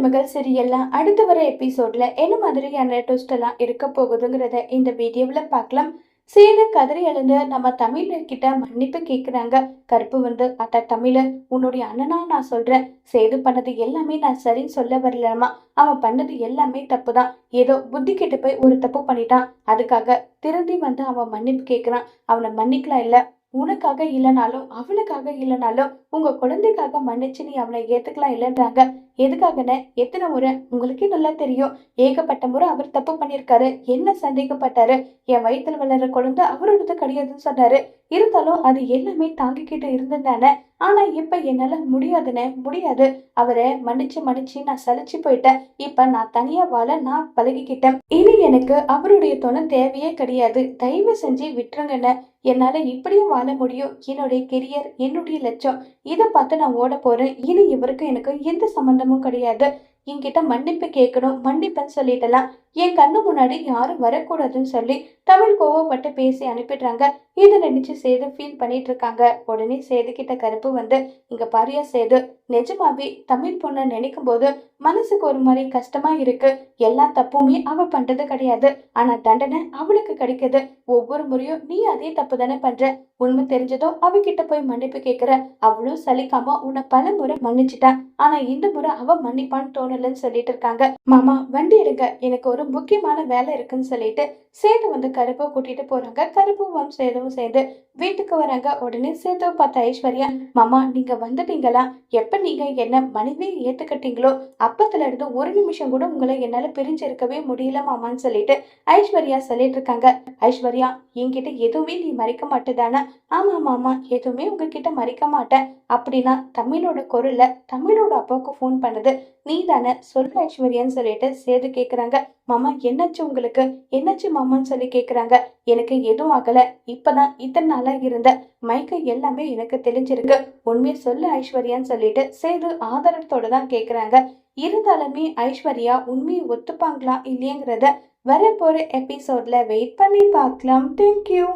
மருமகள் சீரியல்ல அடுத்து வர எபிசோட்ல என்ன மாதிரியான ட்விஸ்ட் எல்லாம் இருக்க போகுதுங்கிறத இந்த வீடியோவுல பார்க்கலாம். சேது கதறி எழுந்து நம்ம தமிழர் கிட்ட மன்னிப்பு கேக்குறாங்க. கருப்பு வந்து அட்ட தமிழ, உன்னுடைய அண்ணனா நான் சொல்றேன், சேது பண்ணது எல்லாமே நான் சரின்னு சொல்ல வரலமா, அவன் பண்ணது எல்லாமே தப்புதான். ஏதோ புத்தி கெட்டு போய் ஒரு தப்பு பண்ணிட்டான், அதுக்காக திருந்தி வந்து அவன் மன்னிப்பு கேக்குறான். அவனை மன்னிக்கலாம் இல்ல, உனக்காக இல்லைனாலும் அவனுக்காக இல்லைனாலும் உங்க குழந்தைக்காக மன்னிச்சு நீ அவனை ஏத்துக்கலாம் இல்லைன்றாங்க. எதுக்காகன்னு எத்தனை முறை உங்களுக்கே நல்லா தெரியும். ஏகப்பட்ட முறை அவர் தப்பு பண்ணியிருக்காரு, என்ன சந்தேகப்பட்டாரு, என் வயிற்றுல வளர்ற குழந்தை அவரோடது கிடையாதுன்னு சொன்னாரு. இருந்தாலும் அது எல்லாமே தாங்கிக்கிட்டு இருந்தேன். ஆனா இப்ப என்னால முடியாதுன்னு முடியாது. அவரை மன்னிச்சு மன்னிச்சு நான் சலிச்சு போயிட்டேன். இப்ப நான் தனியா வாழ நான் பழகிக்கிட்டேன். இனி எனக்கு அவருடைய துணை தேவையே கிடையாது. தயவு செஞ்சு விட்டுருங்கன்னு. என்னால இப்படியும் வாழ முடியும். என்னுடைய கெரியர், என்னுடைய லட்சம், இதை பார்த்து நான் ஓட போறேன். இனி இவருக்கு எனக்கு எந்த சம்பந்தமும் கிடையாது. என்கிட்ட மன்னிப்பு கேட்கணும், மன்னிப்பேன்னு சொல்லிட்டலாம். என் கண்ணு முன்னாடி யாரும் வரக்கூடாதுன்னு சொல்லி தமிழ் கோவப்பட்டு பேசி அனுப்பிடுறாங்க. இதை நினைச்சு சேது ஃபீல் பண்ணிட்டு இருக்காங்க. உடனே சேது கிட்ட கருப்பு வந்து, இங்க பாரியா சேது, நிஜமாவே தமிழ் பொண்ணை நினைக்கும் போது மனசுக்கு ஒரு மாதிரி கஷ்டமா இருக்கு. எல்லா தப்புமே அவ பண்றது கிடையாது, ஆனா தண்டனை அவளுக்கு கிடைக்குது. ஒவ்வொரு முறையும் நீ அதே தப்பு தானே பண்ற. உண்மை தெரிஞ்சதும் அவகிட்ட போய் மன்னிப்பு கேட்கிற. அவளும் சலிக்காம உன்னை பல முறை மன்னிச்சுட்டா, ஆனா இந்த முறை அவ மன்னிப்பான்னு தோணலன்னு சொல்லிட்டு இருக்காங்க. மாமா வண்டி எடுங்க, எனக்கு ஒரு முக்கியமான வேலை இருக்குன்னு சொல்லிட்டு சேது வந்து கருப்பை கூட்டிட்டு போறாங்க. கருப்பும் சேதுவும் சேர்ந்து வீட்டுக்கு வராங்க. உடனே சேதுவை பார்த்த ஐஸ்வர்யா, மாமா நீங்க வந்துட்டீங்களா? எப்ப நீங்க என்ன மனைவியை ஏத்துக்கிட்டீங்களோ அப்பத்துல இருந்து ஒரு நிமிஷம் கூட உங்களை என்னால பிரிஞ்சிருக்கவே முடியல மாமான்னு சொல்லிட்டு ஐஸ்வர்யா சொல்லிட்டு இருக்காங்க. ஐஸ்வர்யா, என்கிட்ட எதுவுமே நீ மறைக்க மாட்டேதானா? ஆமா மாமா, எதுவுமே உங்ககிட்ட மறைக்க மாட்டேன். அப்படின்னா தமிழோட குரல்ல தமிழோட அப்பாவுக்கு ஃபோன் பண்ணது நீ தானே? சொல்லு ஐஸ்வர்யான்னு சொல்லிட்டு சேது கேக்குறாங்க. மாமா என்னாச்சு உங்களுக்கு, என்னாச்சு மாமான்னு சொல்லி கேக்குறாங்க. எனக்கு எதுவும் ஆகல, இப்பதான் இத்தனை நாளா இருந்த மயக்கம் எல்லாமே எனக்கு தெரிஞ்சிருக்கு. உண்மையை சொல்லு ஐஸ்வர்யான்னு சொல்லிட்டு சேது ஆதாரத்தோட தான் கேக்குறாங்க. இருந்தாலுமே ஐஸ்வர்யா உண்மையை ஒத்துப்பாங்களா இல்லையங்கிறத வரப்போற எபிசோட்ல வெயிட் பண்ணி பார்க்கலாம். தேங்க்யூ.